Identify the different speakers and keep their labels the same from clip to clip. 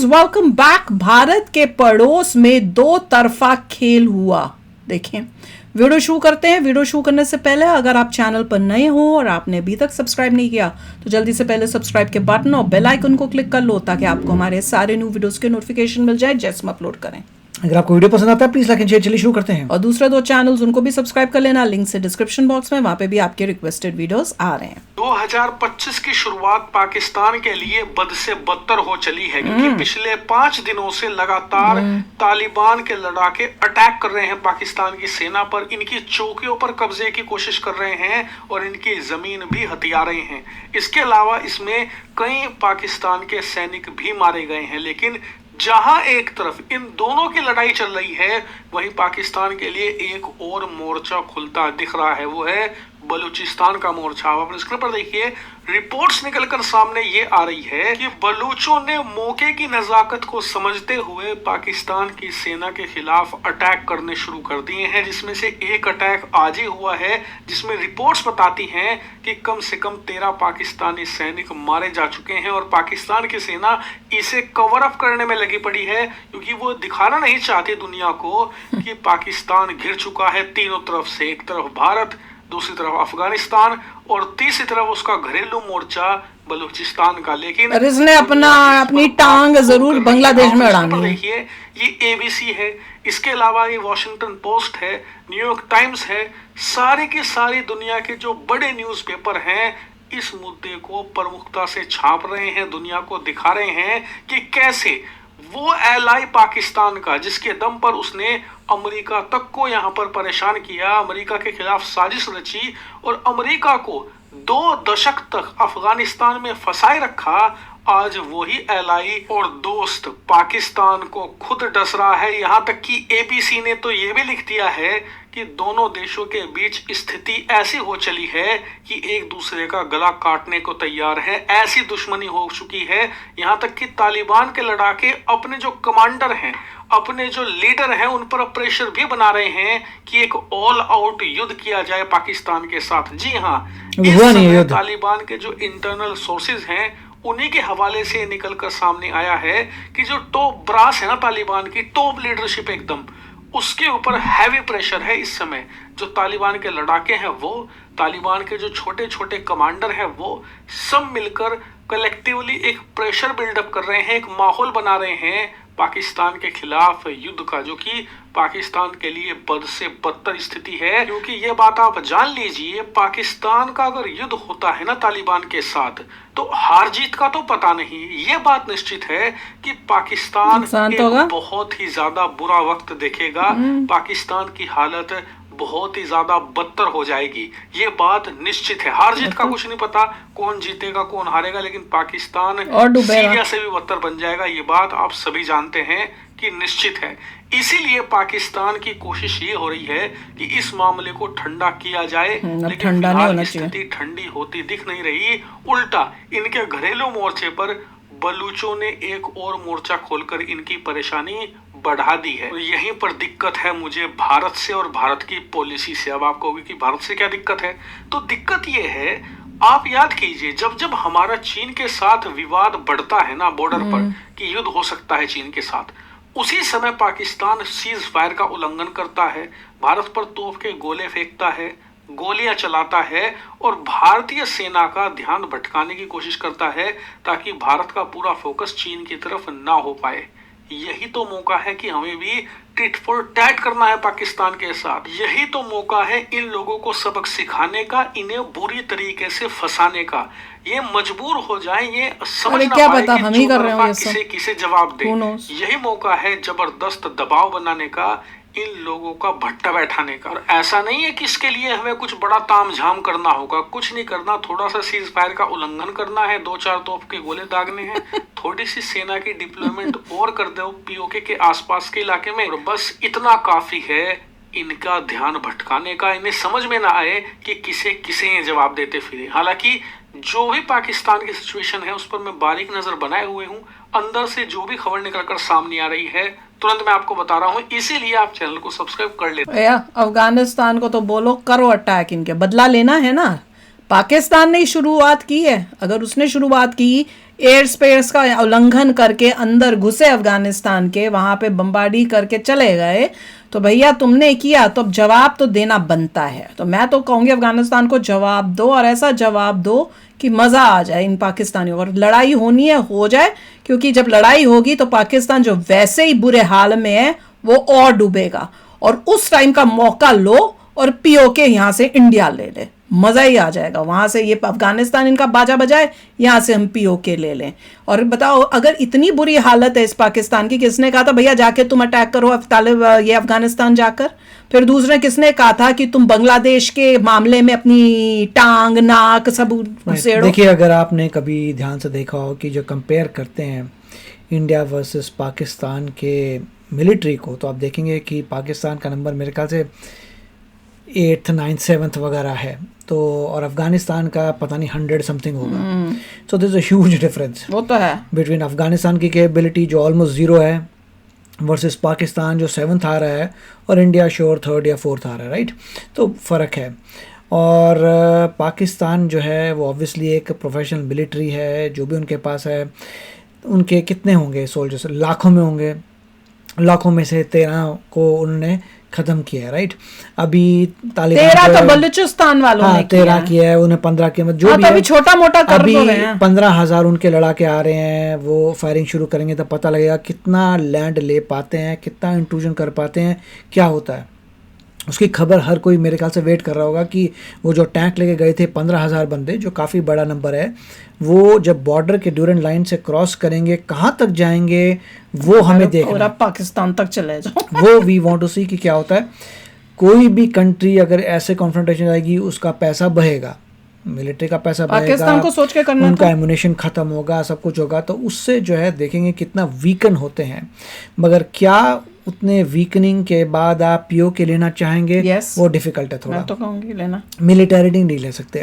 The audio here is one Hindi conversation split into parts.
Speaker 1: Friends, welcome back. भारत के पड़ोस में दो तरफा खेल हुआ। देखें, वीडियो शुरू करते हैं। वीडियो शुरू करने से पहले अगर आप चैनल पर नए हो और आपने अभी तक सब्सक्राइब नहीं किया तो जल्दी से पहले सब्सक्राइब के बटन और बेल आइकन को क्लिक कर लो ताकि आपको हमारे सारे न्यू वीडियोस के नोटिफिकेशन मिल जाए जैसे हम अपलोड करें।
Speaker 2: अगर आपको वीडियो पसंद आता है प्लीज लाइक एंड शेयर। चलिए शुरू करते हैं।
Speaker 1: और दूसरे दो चैनल्स उनको भी सब्सक्राइब कर लेना, लिंक से डिस्क्रिप्शन बॉक्स में, वहां पे भी आपके रिक्वेस्टेड वीडियोस आ रहे हैं।
Speaker 3: 2025 की शुरुआत पाकिस्तान के लिए बद से बदतर हो चली है क्योंकि पिछले 5 दिनों से लगातार तालिबान के लड़ाके अटैक कर रहे हैं पाकिस्तान की सेना पर, इनकी चौकियों पर कब्जे की कोशिश कर रहे हैं और इनकी जमीन भी हथिया रहे हैं। इसके अलावा इसमें कई पाकिस्तान के सैनिक भी मारे गए हैं। लेकिन जहां एक तरफ इन दोनों की लड़ाई चल रही है वहीं पाकिस्तान के लिए एक और मोर्चा खुलता दिख रहा है, वो है बलूचिस्तान का मोर्चा। आप अपने स्क्रीन पर देखिए, रिपोर्ट्स निकलकर सामने ये आ रही है कि बलूचों ने मौके की नजाकत को समझते हुए पाकिस्तान की सेना के खिलाफ अटैक करने शुरू कर दिए हैं, जिसमें से एक अटैक आज ही हुआ है जिसमें रिपोर्ट्स बताती हैं कि कम से कम 13 पाकिस्तानी सैनिक मारे जा चुके हैं और पाकिस्तान की सेना इसे कवर अप करने में लगी पड़ी है क्योंकि वो दिखाना नहीं चाहती दुनिया को कि पाकिस्तान घिर चुका है तीनों तरफ से। एक तरफ भारत, दूसरी तरफ अफगानिस्तान और तीसरी तरफ उसका घरेलू मोर्चा बलूचिस्तान का। लेकिन
Speaker 1: इसने अपनी टांग जरूर बांग्लादेश में अड़ानी है।
Speaker 3: देखिए, ये ABC है, इसके अलावा ये वॉशिंगटन पोस्ट है, न्यूयॉर्क टाइम्स है, सारी की सारी दुनिया के जो बड़े न्यूज़पेपर हैं इस मुद्दे को प्रमुखता से छाप रहे हैं, दुनिया को दिखा रहे हैं कि कैसे वो एलाई पाकिस्तान का जिसके दम पर उसने अमेरिका तक को यहां पर परेशान किया, अमेरिका के खिलाफ साजिश रची और अमेरिका को 2 दशक तक अफगानिस्तान में फंसाए रखा, आज वही एलाई और दोस्त पाकिस्तान को खुद डस रहा है। यहां तक कि ABC ने तो ये भी लिख दिया है कि दोनों देशों के बीच स्थिति ऐसी हो चली है कि एक दूसरे का गला काटने को तैयार है, ऐसी दुश्मनी हो चुकी है। यहां तक कि तालिबान के लड़ाके अपने जो कमांडर हैं, अपने जो लीडर हैं उन पर प्रेशर भी बना रहे हैं कि एक ऑल आउट युद्ध किया जाए पाकिस्तान के साथ। जी हाँ, इस समय तालिबान के जो इंटरनल सोर्सेज हैं उन्हीं के हवाले से निकल कर सामने आया है कि जो टॉप ब्रास है ना तालिबान की, टॉप लीडरशिप एकदम, उसके ऊपर हैवी प्रेशर है इस समय। जो तालिबान के लड़ाके हैं वो, तालिबान के जो छोटे छोटे कमांडर हैं वो सब मिलकर कलेक्टिवली एक प्रेशर बिल्डअप कर रहे हैं, एक माहौल बना रहे हैं पाकिस्तान के खिलाफ युद्ध का, जो कि पाकिस्तान के लिए बद से बदतर स्थिति है। क्योंकि ये बात आप जान लीजिए, पाकिस्तान का अगर युद्ध होता है ना तालिबान के साथ तो हार जीत का तो पता नहीं, ये बात निश्चित है कि पाकिस्तान एक बहुत ही ज्यादा बुरा वक्त देखेगा, पाकिस्तान की हालत बहुत ही ज्यादा बदतर हो जाएगी, ये बात निश्चित है। हार जीत का कुछ नहीं पता, कौन जीतेगा कौन हारेगा, लेकिन पाकिस्तान सीरिया से भी बदतर बन जाएगा, ये बात आप सभी जानते हैं कि निश्चित है। इसीलिए पाकिस्तान की कोशिश ये हो रही है कि इस मामले को ठंडा किया जाए, लेकिन फिलहाल स्थिति ठंडी होती दिख नहीं रही। उल्टा इनके घरेलू मोर्चे पर बलूचों ने एक और मोर्चा खोलकर इनकी परेशानी बढ़ा दी है। यहीं पर दिक्कत है मुझे भारत से और भारत की पॉलिसी से। अब आप कहोगे कि भारत से क्या दिक्कत है, तो दिक्कत ये है, आप याद कीजिए जब जब हमारा चीन के साथ विवाद बढ़ता है ना बॉर्डर पर कि युद्ध हो सकता है चीन के साथ, उसी समय पाकिस्तान सीज फायर का उल्लंघन करता है, भारत पर तोप के गोले फेंकता है, गोलियां चलाता है और भारतीय सेना का ध्यान भटकाने की कोशिश करता है ताकि भारत का पूरा फोकस चीन की तरफ ना हो पाए। यही तो मौका है कि हमें भी टिट फॉर टैट करना है पाकिस्तान के साथ। यही तो मौका है इन लोगों को सबक सिखाने का, इन्हें बुरी तरीके से फंसाने का। ये मजबूर हो जाए, ये समझ ना पाए कि हम ही कर रहे हैं, किसे जवाब दे। यही मौका है जबरदस्त दबाव बनाने का, इन लोगों का भट्टा बैठाने का। और ऐसा नहीं है कि इसके लिए हमें कुछ बड़ा तामझाम करना होगा, कुछ नहीं करना, थोड़ा सा सीज फायर का उल्लंघन करना है, 2-4 तोप के गोले दागने हैं, थोड़ी सी सेना की डिप्लॉयमेंट और कर दो POK के आसपास के इलाके में, और बस इतना काफी है इनका ध्यान भटकाने का। इन्हें समझ में ना आए कि किसे किसे ये जवाब देते फिरे। हालांकि जो भी पाकिस्तान की सिचुएशन है उस पर मैं बारीक नजर बनाए हुए हूँ, अंदर से जो भी खबर निकलकर सामने आ रही है तुरंत मैं आपको बता रहा हूँ, इसीलिए आप चैनल को सब्सक्राइब कर लेते हैं।
Speaker 1: अफगानिस्तान को तो बोलो करो अटैक, इनके बदला लेना है ना, पाकिस्तान ने शुरुआत की है। अगर उसने शुरुआत की, एयर स्पेस का उल्लंघन करके अंदर घुसे अफगानिस्तान के, वहां पे बम्बार्डी करके चले गए, तो भैया तुमने किया तो अब जवाब तो देना बनता है। तो मैं तो कहूंगी अफगानिस्तान को जवाब दो, और ऐसा जवाब दो कि मजा आ जाए इन पाकिस्तानियों को। और लड़ाई होनी है हो जाए, क्योंकि जब लड़ाई होगी तो पाकिस्तान जो वैसे ही बुरे हाल में है वो और डूबेगा। और उस टाइम का मौका लो और पीओके यहां से इंडिया ले ले, मजा ही आ जाएगा। वहां से ये अफगानिस्तान इनका बाजा बजाए, यहां से हम पीओके ले लें। और बताओ, अगर इतनी बुरी हालत है इस पाकिस्तान की, किसने कहा था भैया जाके तुम अटैक करो ये अफगानिस्तान जाकर? फिर दूसरे किसने कहा था कि तुम बांग्लादेश के मामले में अपनी टांग नाक सब उसेड़ो?
Speaker 2: देखिए, अगर आपने कभी ध्यान से देखा हो कि जो कंपेयर करते हैं इंडिया वर्सेस पाकिस्तान के मिलिट्री को, तो आप देखेंगे कि पाकिस्तान का नंबर मेरे ख्याल से 8th 9th 7th वगैरह है, तो और अफगानिस्तान का पता नहीं 100 समथिंग होगा। So this a huge difference
Speaker 1: वो तो है
Speaker 2: बिटवीन अफगानिस्तान की कैपेबिलिटी जो ऑलमोस्ट 0 है वर्सेस पाकिस्तान जो 7th आ रहा है, और इंडिया श्योर 3rd या 4th आ रहा है, राइट? तो फ़र्क है। और पाकिस्तान जो है वो ऑब्वियसली एक प्रोफेशनल मिलिट्री है, जो भी उनके पास है। उनके कितने होंगे सोल्जर्स? लाखों में होंगे। लाखों में से 13 को उन्होंने खत्म किया है, राइट? अभी तालिबान
Speaker 1: 13 तो बलूचिस्तान वालों ने
Speaker 2: 13 किया है, उन्हें 15 किया, जो भी
Speaker 1: तो अभी
Speaker 2: है
Speaker 1: छोटा मोटा कर
Speaker 2: अभी
Speaker 1: तो रहे हैं।
Speaker 2: 15,000 उनके लड़ाके आ रहे हैं। वो फायरिंग शुरू करेंगे तो पता लगेगा कितना लैंड ले पाते हैं, कितना इंट्रूजन कर पाते हैं, क्या होता है उसकी खबर हर कोई मेरे ख्याल से वेट कर रहा होगा कि वो जो टैंक लेके गए थे 15,000 बंदे, जो काफ़ी बड़ा नंबर है, वो जब बॉर्डर के ड्यूरेंट लाइन से क्रॉस करेंगे कहाँ तक जाएंगे वो हमें देखना है।
Speaker 1: पाकिस्तान तक चले जाओ
Speaker 2: वो वी वांट टू सी कि क्या होता है। कोई भी कंट्री अगर ऐसे कॉन्फ्रंटेशन आएगी उसका पैसा बहेगा, मिलिट्री का पैसा बहेगा,
Speaker 1: पाकिस्तान को सोच के करना
Speaker 2: उनका एमुनेशन खत्म होगा, सब कुछ होगा, तो उससे जो है देखेंगे कितना वीकन होते हैं। मगर क्या उतने वीकनिंग के बाद आप पीओके लेना चाहेंगे?
Speaker 1: Yes.
Speaker 2: वो डिफिकल्ट है थोड़ा।
Speaker 1: मैं तो कहूंगी लेना।
Speaker 2: मिलिटैरिटी नहीं ले सकते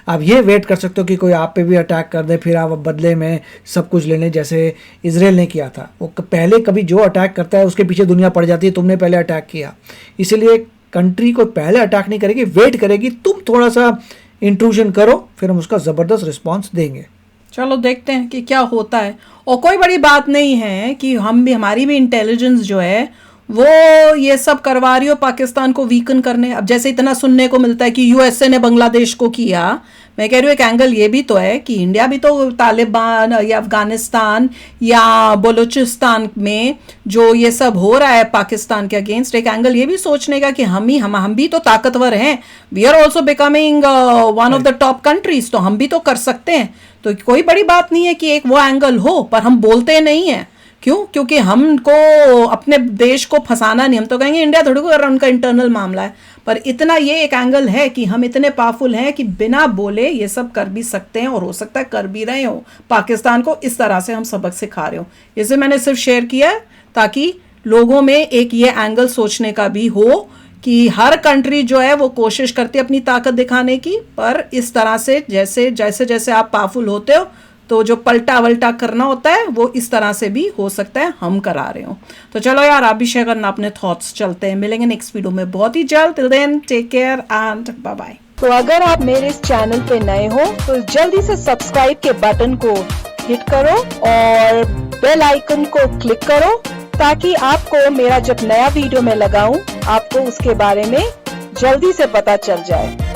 Speaker 2: आप ये वेट कर सकते हो कि कोई आप पे भी अटैक कर दे, फिर आप बदले में सब कुछ ले लें, जैसे इजराइल ने किया था। वो पहले कभी जो अटैक करता है उसके पीछे दुनिया पड़ जाती है, तुमने पहले अटैक किया। इसीलिए कंट्री को पहले अटैक नहीं करेगी, वेट करेगी, तुम थोड़ा सा इंट्रूजन करो, फिर हम उसका ज़बरदस्त रिस्पॉन्स देंगे।
Speaker 1: चलो देखते हैं कि क्या होता है। और कोई बड़ी बात नहीं है कि हमारी भी इंटेलिजेंस जो है वो ये सब करवा रही हो पाकिस्तान को वीकन करने। अब जैसे इतना सुनने को मिलता है कि यूएसए ने बांग्लादेश को किया, मैं कह रही हूँ एक एंगल ये भी तो है कि इंडिया भी तो तालिबान या अफगानिस्तान या बलूचिस्तान में जो ये सब हो रहा है पाकिस्तान के अगेंस्ट, एक एंगल ये भी सोचने का कि हम भी तो ताकतवर हैं। We are also becoming one of the top countries, तो हम भी तो कर सकते हैं। तो कोई बड़ी बात नहीं है कि एक वो एंगल हो, पर हम बोलते नहीं हैं। क्यों? क्योंकि हमको अपने देश को फंसाना नहीं। हम तो कहेंगे इंडिया थोड़ी को कर रहा है, उनका इंटरनल मामला है। पर इतना ये एक एंगल है कि हम इतने पावरफुल हैं कि बिना बोले ये सब कर भी सकते हैं, और हो सकता है कर भी रहे हो। पाकिस्तान को इस तरह से हम सबक सिखा रहे हो। इसे मैंने सिर्फ शेयर किया है ताकि लोगों में एक ये एंगल सोचने का भी हो कि हर कंट्री जो है वो कोशिश करती है अपनी ताकत दिखाने की, पर इस तरह से जैसे जैसे जैसे आप पावरफुल होते हो तो जो पलटा वल्टा करना होता है वो इस तरह से भी हो सकता है हम करा रहे हो। तो चलो यार, आप भी शेयर करना अपने थॉट्स। चलते हैं, मिलेंगे नेक्स्ट वीडियो में बहुत ही जल्द। Till then take care and bye bye.
Speaker 4: तो अगर आप मेरे इस चैनल पे नए हो तो जल्दी से सब्सक्राइब के बटन को हिट करो और बेल आइकन को क्लिक करो, ताकि आपको मेरा जब नया वीडियो मैं लगाऊं आपको उसके बारे में जल्दी से पता चल जाए।